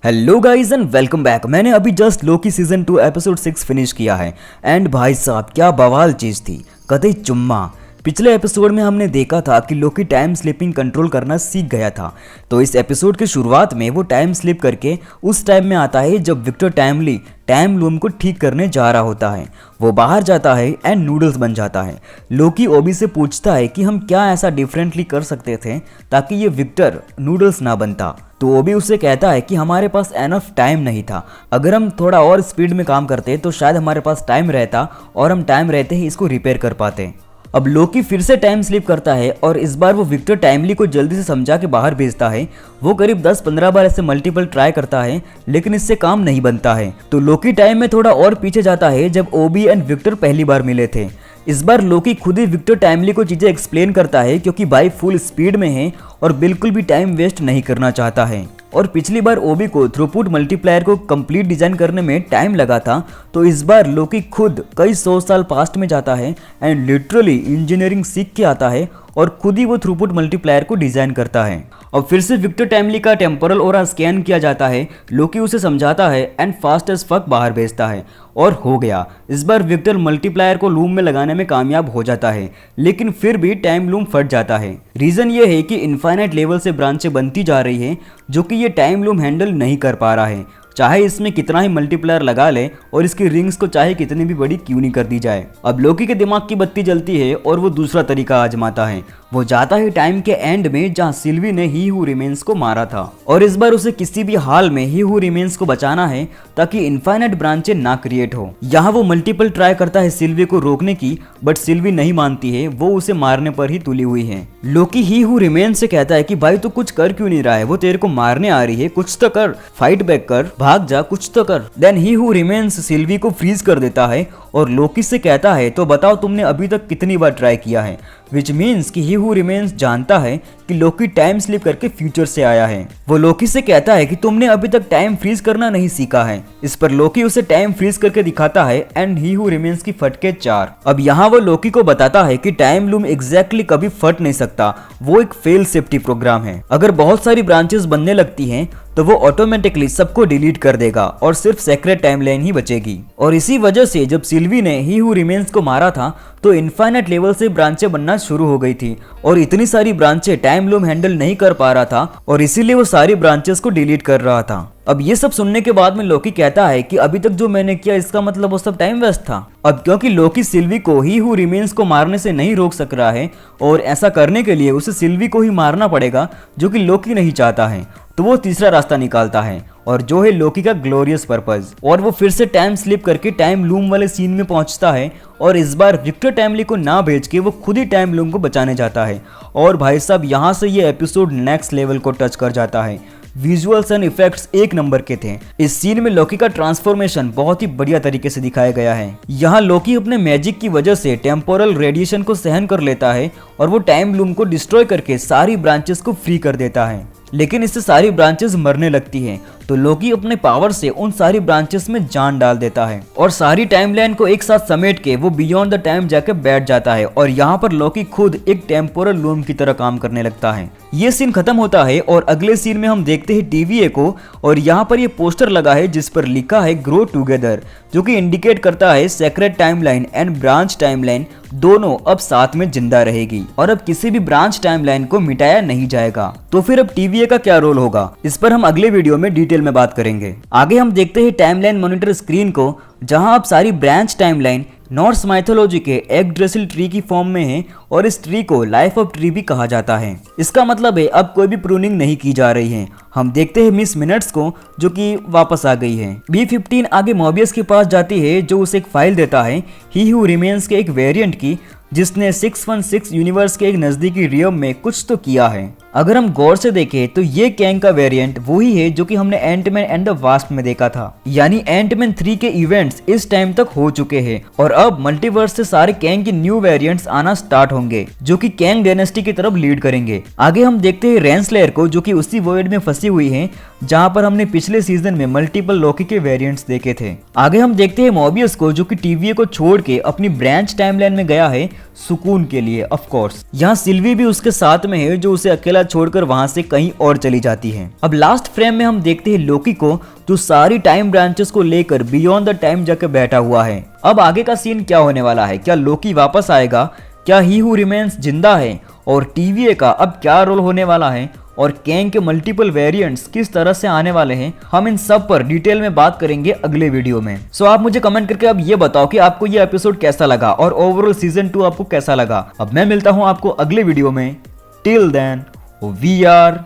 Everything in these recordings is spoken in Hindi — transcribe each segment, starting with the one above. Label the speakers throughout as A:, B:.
A: Hello guys and welcome back. मैंने अभी just Loki season 2 episode 6 finish किया है एंड भाई साहब क्या बवाल चीज़ थी, कतई चुम्मा। पिछले एपिसोड में हमने देखा था कि लोकी टाइम स्लिपिंग कंट्रोल करना सीख गया था, तो इस एपिसोड की शुरुआत में वो टाइम स्लिप करके उस टाइम में आता है जब विक्टर टाइमली टाइम लूम को ठीक करने जा रहा होता है। वो बाहर जाता है एंड नूडल्स बन जाता है। लोकी ओबी से पूछता है कि हम क्या ऐसा डिफरेंटली कर सकते थे ताकि ये विक्टर नूडल्स ना बनता, तो ओबी उससे कहता है कि हमारे पास एनफ टाइम नहीं था। अगर हम थोड़ा और स्पीड में काम करते तो शायद हमारे पास टाइम रहता और हम टाइम रहते ही इसको रिपेयर कर पाते। अब लोकी फिर से टाइम स्लिप करता है और इस बार वो विक्टर टाइमली को जल्दी से समझा के बाहर भेजता है। वो करीब 10-15 बार ऐसे मल्टीपल ट्राई करता है लेकिन इससे काम नहीं बनता है, तो लोकी टाइम में थोड़ा और पीछे जाता है जब ओबी एंड विक्टर पहली बार मिले थे। इस बार लोकी खुद ही विक्टर टाइमली को चीजें एक्सप्लेन करता है क्योंकि भाई फुल स्पीड में है और बिल्कुल भी टाइम वेस्ट नहीं करना चाहता है। और पिछली बार ओबी को थ्रूपुट मल्टीप्लायर को कंप्लीट डिजाइन करने में टाइम लगा था, तो इस बार लोकी खुद कई 100 साल पास्ट में जाता है एंड लिटरली इंजीनियरिंग सीख के आता है और खुद ही वो थ्रूपुट मल्टीप्लायर को डिजाइन करता है। और फिर से विक्टर टाइमली का टेम्पोरल ओरा स्कैन किया जाता है। लोकी उसे समझाता है एंड फास्ट एज फक बाहर भेजता है और हो गया। इस बार विक्टर मल्टीप्लायर को लूम में लगाने में कामयाब हो जाता है, लेकिन फिर भी टाइम लूम फट जाता है। रीजन ये है कि इनफाइनाइट लेवल से ब्रांचें बनती जा रही हैं जो कि ये टाइम लूम हैंडल नहीं कर पा रहा है, चाहे इसमें कितना ही मल्टीप्लायर लगा ले और इसकी रिंग्स को चाहे कितनी भी बड़ी क्यों नहीं कर दी जाए। अब लोकी के दिमाग की बत्ती जलती है और वो दूसरा तरीका आजमाता है। वो जाता है टाइम के एंड में जहां सिल्वी ने ही हू रिमेन्स को मारा था और इस बार उसे किसी भी हाल में ही हू रिमेन्स को बचाना है ताकि इनफाइनाइट ब्रांचें ना क्रिएट हो। यहाँ वो मल्टीपल ट्राई करता है सिल्वी को रोकने की, बट सिल्वी नहीं मानती है, वो उसे मारने पर ही तुली हुई है। लोकी ही हू रिमेन्स से कहता है कि भाई तू कुछ कर क्यों नहीं रहा है, वो तेरे को मारने आ रही है, कुछ तो कर, फाइट बैक कर, भाग जा, कुछ तो कर। Then he who remains Sylvie को फ्रीज कर देता है और लोकी से कहता है तो बताओ तुमने अभी तक कितनी बार ट्राई किया है, विच मीन्स कि ही हू रिमेन्स जानता है कि लोकी टाइम स्लिप करके फ्यूचर से आया है। वो लोकी से कहता है कि तुमने अभी तक टाइम फ्रीज करना नहीं सीखा है। इस पर लोकी उसे टाइम फ्रीज करके दिखाता है एंड ही हू रिमेन्स की फटके 4। अब यहाँ वो लोकी को बताता है कि टाइम लूम एग्जैक्टली कभी फट नहीं सकता, वो एक फेल सेफ्टी प्रोग्राम है। अगर बहुत सारी ब्रांचेस बनने लगती हैं तो वो ऑटोमेटिकली सबको डिलीट कर देगा और सिर्फ सेक्रेट टाइमलाइन ही बचेगी। और इसी वजह से जब सिल्वी ने ही हू रिमेन्स को मारा था तो इनफाइनाइट लेवल से ब्रांचें बनना शुरू हो गई थी और इतनी सारी ब्रांचें टाइम लूम हैंडल नहीं कर पा रहा था और इसीलिए वो सारी ब्रांचेस को डिलीट कर रहा था। अब ये सब सुनने के बाद में लोकी कहता है कि अभी तक जो मैंने किया इसका मतलब वो सब टाइम वेस्ट था। अब क्योंकि लोकी सिल्वी को ही हू रिमेन्स को मारने से नहीं रोक सक रहा है और ऐसा करने के लिए उसे सिल्वी को ही मारना पड़ेगा जो कि लोकी नहीं चाहता है, तो वो तीसरा रास्ता निकालता है और जो है लोकी का ग्लोरियस पर्पस। और वो फिर से टाइम स्लिप करके टाइम लूम वाले सीन में पहुंचता है और इस बार विक्टर टाइमली को ना भेज के वो खुद ही टाइम लूम को बचाने जाता है। और भाई साहब यहाँ से ये एपिसोड नेक्स्ट लेवल को टच कर जाता है। विजुअल्स एंड इफेक्ट्स एक नंबर के थे। इस सीन में लोकी का ट्रांसफॉर्मेशन बहुत ही बढ़िया तरीके से दिखाया गया है। यहाँ लोकी अपने मैजिक की वजह से टेम्पोरल रेडिएशन को सहन कर लेता है और वो टाइम लूम को डिस्ट्रॉय करके सारी ब्रांचेस को फ्री कर देता है, लेकिन इससे सारी ब्रांचेस मरने लगती हैं, तो लोकी अपने पावर से उन सारी ब्रांचेस में जान डाल देता है और सारी टाइमलाइन को एक साथ समेट के वो बियॉन्ड द टाइम जाके बैठ जाता है और यहाँ पर लोकी खुद एक टेम्पोरल लूम की तरह काम करने लगता है। ये सीन खत्म होता है और अगले सीन में हम देखते हैं टीवीए को और यहाँ पर ये पोस्टर लगा है जिस पर लिखा है ग्रो टुगेदर, जो कि इंडिकेट करता है sacred timeline and branch timeline दोनों अब साथ में जिंदा रहेगी और अब किसी भी ब्रांच टाइमलाइन को मिटाया नहीं जाएगा। तो फिर अब टीवीए का क्या रोल होगा, इस पर हम अगले वीडियो में डिटेल में बात करेंगे। आगे हम देखते हैं टाइमलाइन मॉनिटर स्क्रीन को, जहां अब सारी ब्रांच टाइमलाइन नॉर्स माइथोलॉजी के एग्ड्रेसिल ट्री की फॉर्म में है और इस ट्री को लाइफ ऑफ ट्री भी कहा जाता है। इसका मतलब है अब कोई भी प्रूनिंग नहीं की जा रही है। हम देखते हैं मिस मिनट्स को जो कि वापस आ गई है। B15 आगे मोबियस के पास जाती है जो उसे एक फाइल देता है ही हू रिमेन्स के एक वेरिएंट की, जिसने 616 यूनिवर्स के एक नजदीकी रियम में कुछ तो किया है। अगर हम गौर से देखें तो ये कैंग का वेरिएंट वही है जो कि हमने एंटमैन एंड द वास्प में देखा था, यानी एंटमैन 3 के इवेंट्स इस टाइम तक हो चुके हैं और अब मल्टीवर्स से सारे कैंग के न्यू वेरिएंट्स आना स्टार्ट होंगे जो कि कैंग डायनेस्टी की तरफ लीड करेंगे। आगे हम देखते हैं रेंसलेयर को जो कि उसी वर्ल्ड में फंसी हुई है जहां पर हमने पिछले सीजन में मल्टीपल लोकी के वेरिएंट्स देखे थे। आगे हम देखते हैं मोबियस को जो कि टीवीए को छोड़ के अपनी ब्रांच टाइमलाइन में गया है सुकून के लिए। ऑफ कोर्स यहाँ सिल्वी भी उसके साथ में है, जो उसे अकेला छोड़कर वहां से कहीं और चली जाती है। अब लास्ट फ्रेम में हम देखते हैं लोकी को, जो सारी टाइम ब्रांचेस को लेकर बियॉन्ड द टाइम जाकर बैठा हुआ है। अब आगे का सीन क्या होने वाला है? क्या लोकी वापस आएगा? क्या ही हू रिमेन्स जिंदा है? और TVA का अब क्या रोल होने वाला है? और कैंग के मल्टीपल वेरिएंट्स किस तरह से आने वाले हैं? हम इन सब पर डिटेल में बात करेंगे अगले वीडियो में। सो आप मुझे कमेंट करके अब ये बताओ कि आपको ये एपिसोड कैसा लगा और ओवरऑल सीजन 2 आपको कैसा लगा। अब मैं मिलता हूं आपको अगले वीडियो में। Till then we are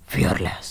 A: fearless.